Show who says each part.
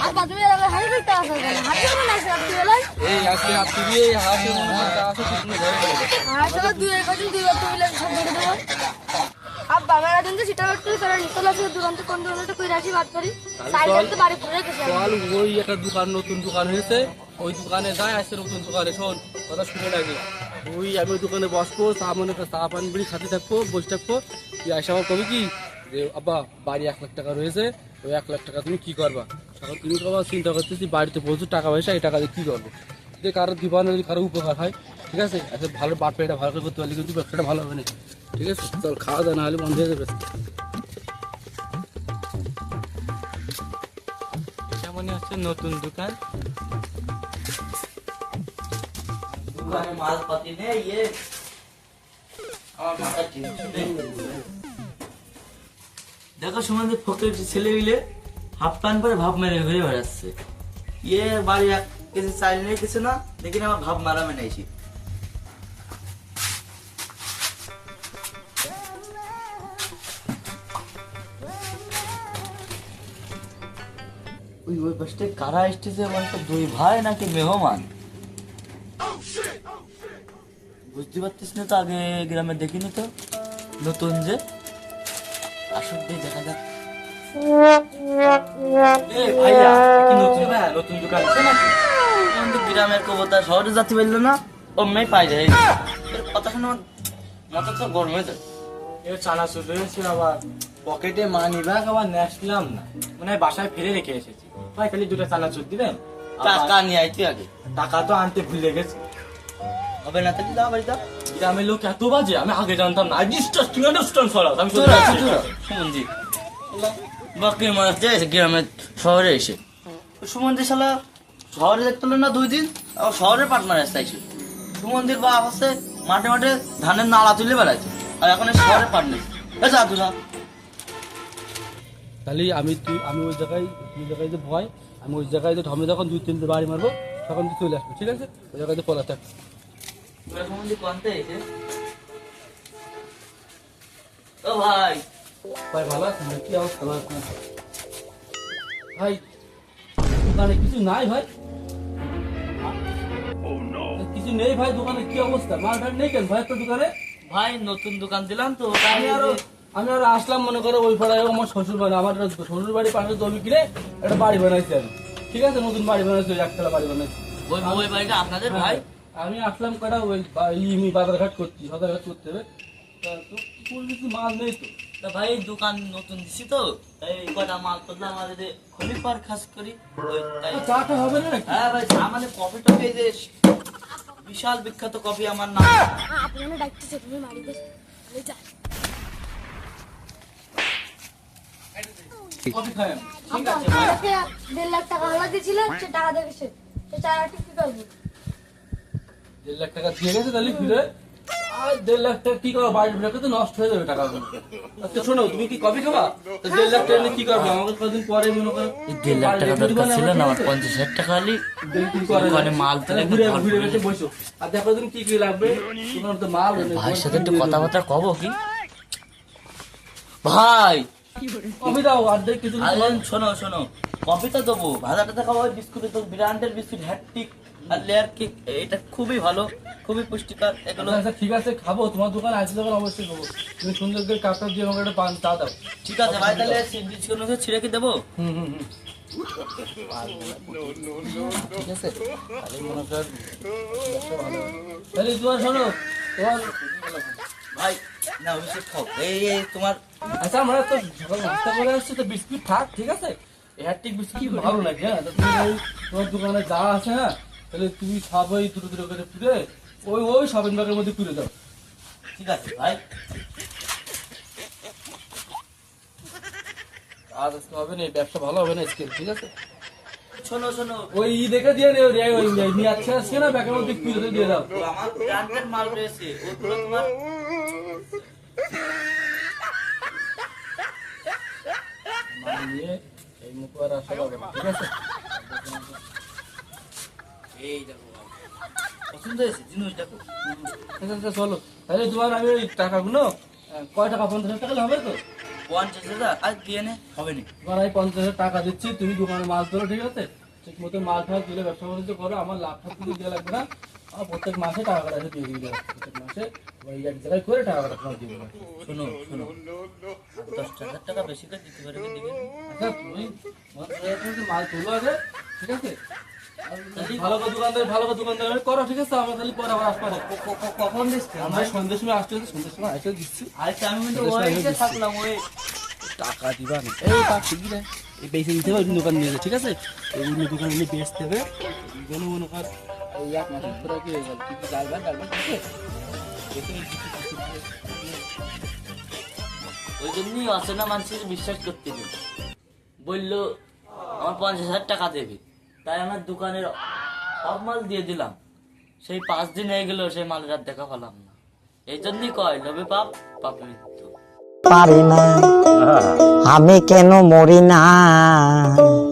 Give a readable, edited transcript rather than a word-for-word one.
Speaker 1: আব্বা তুমি এভাবে হাড়ি করতে আসো কেন? হাড়ি করবে না আজকে রাত্রিবেলায়?
Speaker 2: এই আজকে রাত্রি দিয়ে হাসি মনে হয় আসো তুমি ঘরে গেলে।
Speaker 1: আসলে দুই কদিন দুই বার তুমি সব ধরে দেবো। আব্বা আমার এখন তো সেটা বাদ করি কারণ নিতলা আছে দোকানটা কোন দোকানটা কই রাখি বাদ করি সাইকেল তো বাড়ি পড়ে গেছে।
Speaker 2: চল ওই একটা দোকান নতুন দোকান হয়েছে ওই দোকানে যাই আসছে নতুন দোকানে শোন কথা শুনে লাগে ওই আমি ওই দোকানে বসবো চা মনে চা পানি বিড়ি খাতে থাকবো বসে থাকবো তুই আসে আমার কবি কি যে আব্বা বাড়ি 1 লাখ টাকা রয়েছে ওই 1 লাখ টাকা তুমি কি করবা এখন তুমি বাবা চিন্তা করতেছি বাড়িতে প্রচুর টাকা পয়সা এই টাকা দিয়ে কি করবো যে কারো দিবানো যদি কারো উপকার হয় ঠিক আছে একটা ভালো বাট পেটা ভালো করে করতে পারলে কিন্তু ব্যবসাটা ভালো হবে না ঠিক আছে চল খাওয়া দাওয়া না হলে বন্ধ হয়ে যাবে
Speaker 3: মনে হচ্ছে নতুন দোকান
Speaker 4: দোকানে মালপাতি নেই আমার মাথা ঠিক নেই। দেখো সমাজে ফকির ছেলে মিলে হাফ প্যান্ট পরে ভাব মেরে ঘুরে বেড়াচ্ছে বাড়ি 1 কেজি চাল নিয়ে কিছু না দেখি আমার ভাব মারা মেনাইছি ওই পাশে কারা এসেছে বলতো 2 ভাই নাকি মেহমান বুঝতে পারতিস না তো আগে গ্রামে দেখিনি তো নতুন যে আসল দিয়ে দেখা যাক ভাইয়া কি নতুন দোকান আছে নাকি কিন্তু গ্রামের কবতা শহরে যাতে পারলো না অমনি পাই যায় কথা শুনে আমার মাথা তো গরম হয়ে যায়
Speaker 3: চানা চলে এসেছি আবার পকেটে মানি ব্যাগ আবার নেসলাম না মানে বাসায় ফিরে রেখে এসেছি ভাই খালি 2টা চানাচুর দিবেন
Speaker 4: টাকা নিয়ে আইতি আগে
Speaker 3: টাকা তো আনতে ভুলে গেছি
Speaker 4: হবে না তাহলে দাও বাড়িটা
Speaker 3: গ্রামের লোক এত বাজে আমি আগে জানতাম না ডিস্টার্সিং আমি
Speaker 4: সুমনজি বাকি মাস যাইছে গ্রামে শহরে এসে সুমনজি শালা শহরে দেখতে হলো না 2 দিন আর শহরের পার্টনার আসছে সুমনজির বাপ আছে মাঠে মাঠে ধানের নালা তুলে বেড়াচ্ছে আর এখন শহরের পার্টনার যা তুই না
Speaker 2: তাহলে আমি ওই জায়গায় যে ভয় আমি ওই জায়গায় যে ঢমে যখন 2-3টে বাড়ি মারবো তখন তুই চলে আসবো ঠিক আছে ওই জায়গায় পলা থাক
Speaker 4: সুমনজি কোনতে এসে ও ভাই
Speaker 2: ভাই ভালো আছেন কি অবস্থা ভাই আপনার ভাই দোকানে কিছু নাই ভাই কিছু নেই ভাই দোকানে কি অবস্থা মালটার নেই কেন ভাই তোর দোকানে
Speaker 4: ভাই নতুন দোকান দিলাম তো
Speaker 2: আমি আরো আসলাম মনে করো ওই পাড়ায় আমার শ্বশুর বাড়ি আমার শ্বশুর বাড়ির পাশে জমি কিনে একটা বাড়ি বানাইছি আমি ঠিক আছে নতুন বাড়ি বানাইছি একতলা বাড়ি বানাইছি
Speaker 4: ওই বাড়িটা আপনাদের ভাই
Speaker 2: আমি আসলাম কটা ওই বাজারঘাট করছি সদরঘাট করতে হবে তা তো কিছু মাল নেই তো
Speaker 4: তা ভাই দোকান নতুন দিছি তো তাই কটা মাল করলাম আর যে খলি পার খাস করি তাই
Speaker 2: চাটা হবে না নাকি
Speaker 4: হ্যাঁ ভাই আমাদের কফি টফি যে বিশাল বিখ্যাত কফি আমার নাম
Speaker 1: আপনি না ডাকতেছে তুমি মারি দে এই যা
Speaker 2: কফি খাই আমি।
Speaker 1: ঠিক আছে ভাই 1.5 লাখ টাকা হালা দিয়েছিলেন সে টাকা দেখেছে সে টাকা ঠিক কি করবে
Speaker 2: 1.5 লাখ টাকা দিয়ে গেছে তাহলে ফিরে আর 1.5 লাখ টাকা কি করবো বাড়ির টাকা তো নষ্ট হয়ে যাবে টাকা আচ্ছা শোনো তুমি কি কফি খাবা 1.5 লাখ টাকা নিয়ে কি করবো আমাকে কদিন পরে মনে করো
Speaker 4: 1.5 লাখ টাকা দরকার ছিল না আমার 50,000 টাকা হলি দোকানে মাল তুলে
Speaker 2: ঘুরে ঘুরে বেঁচে বসো আর দেখো তুমি কি কি লাগবে তোমার তো মাল
Speaker 4: ভাইয়ের সাথে একটু কথাবার্তা কব কি ভাই
Speaker 2: কফি দাও আর দেখ কিছু
Speaker 4: শোনো কফি তো দেবো ভাজাটা দেখাবো বিস্কুট তো ব্র্যান্ডের বিস্কুট হ্যাটটিক আর লেয়ার কেক এটা খুবই ভালো খুবই পুষ্টিকর এগুলো
Speaker 2: আচ্ছা ঠিক আছে খাবো তোমার দোকানে আসলে যখন অবশ্যই খাবো তুমি সুন্দর করে কাপটা দিয়ে আমাকে একটা পান চা দাও
Speaker 4: ঠিক আছে ভাই তাহলে বিস্কুট ছিঁড়ে কি দেবো
Speaker 2: হুম ঠিক আছে তাহলে মনে কর তাহলে তোমার শোনো তোমার
Speaker 4: ভাই না বিস্কুট খাও এই তোমার
Speaker 2: আচ্ছা আমরা তো সকাল নাস্তা করে আসছি তো বিস্কুট থাক ঠিক আছে এয়ারটিক বিস্কুট ভালো লাগে হ্যাঁ তোমার দোকানে যা আছে হ্যাঁ তাহলে তুমি সব ওই দুটো করে পুরে ওই শপিং ব্যাগের মধ্যে পুরে দাও
Speaker 4: ঠিক আছে ভাই
Speaker 2: আর হবে না ব্যবসা ভালো হবে না স্কেল ঠিক আছে
Speaker 4: শোনো
Speaker 2: ওই দেখে দিয়ে রে ওই নিয়ে আসছে না ব্যাগের মধ্যে পুরে দিয়ে দাও
Speaker 4: আমার ব্র্যান্ডের মাল রয়েছে ওগুলো তোমার
Speaker 2: নিয়ে এই মুখ আর আসা যাবে না, ঠিক আছে
Speaker 4: এই দেখো পছন্দ হয়েছে জিনিস দেখো
Speaker 2: আচ্ছা চলো তাহলে তোমার আমি ওই টাকাগুলো কয় টাকা 50,000 টাকা হবে তো
Speaker 4: 50,000 আর দিয়ে নে হবে না।
Speaker 2: এবার আমি 50,000 টাকা দিচ্ছি, তুমি দোকানে মাল ধরো, ঠিক আছে? ঠিক মতো মাল ঠাল তুলে ব্যবসা বাণিজ্য করো, আমার লাভ ঠাপ কিছু দেওয়া লাগবে না। আমার প্রত্যেক মাসে টাকাটা এসে দিয়ে দিবে, প্রত্যেক মাসে ওই এক জায়গায় করে টাকাটা তোমার দিয়ে দেবে।
Speaker 4: শোনো শোনো, আর 10,000 টাকা বেশি করে দিতে পারবে দিবে।
Speaker 2: আচ্ছা তুমি মাল তুলো আগে, ঠিক আছে? আর ভালো করে দোকানদার করো, ঠিক আছে? আমরা তাহলে পরে আবার আসবো।
Speaker 4: কখন দিস?
Speaker 2: আমরা সন্ধ্যের সময় আসতে হচ্ছে, সন্ধ্যের সময় এসে দিচ্ছি।
Speaker 4: আরেকটা আমি কিন্তু ওইতে থাকলাম ওই
Speaker 2: টাকা দিবা না, এই টাকা ঠিকই না, এই বেশি দিতে হবে, দোকান নিয়ে যাবে, ঠিক আছে? এই দোকানে নিয়ে বেচতে হবে, মনে কর এই এক মাসের তোরা কি হয়ে গেল, তুই কি ডালবা ঠিক আছে?
Speaker 4: ওই জন্যই অচেনা মানুষের বিশ্বাস করতে নেই। বললো আমার 50,000 টাকা দেবে, তাই আমার দোকানের সব মাল দিয়ে দিলাম। সেই 5 দিন হয়ে গেল, সেই মালের আর দেখা পেলাম না। এই জন্যই কয় লোভে পাপ, পাপে মৃত্যু।
Speaker 5: পারি না আমি কেন মরি না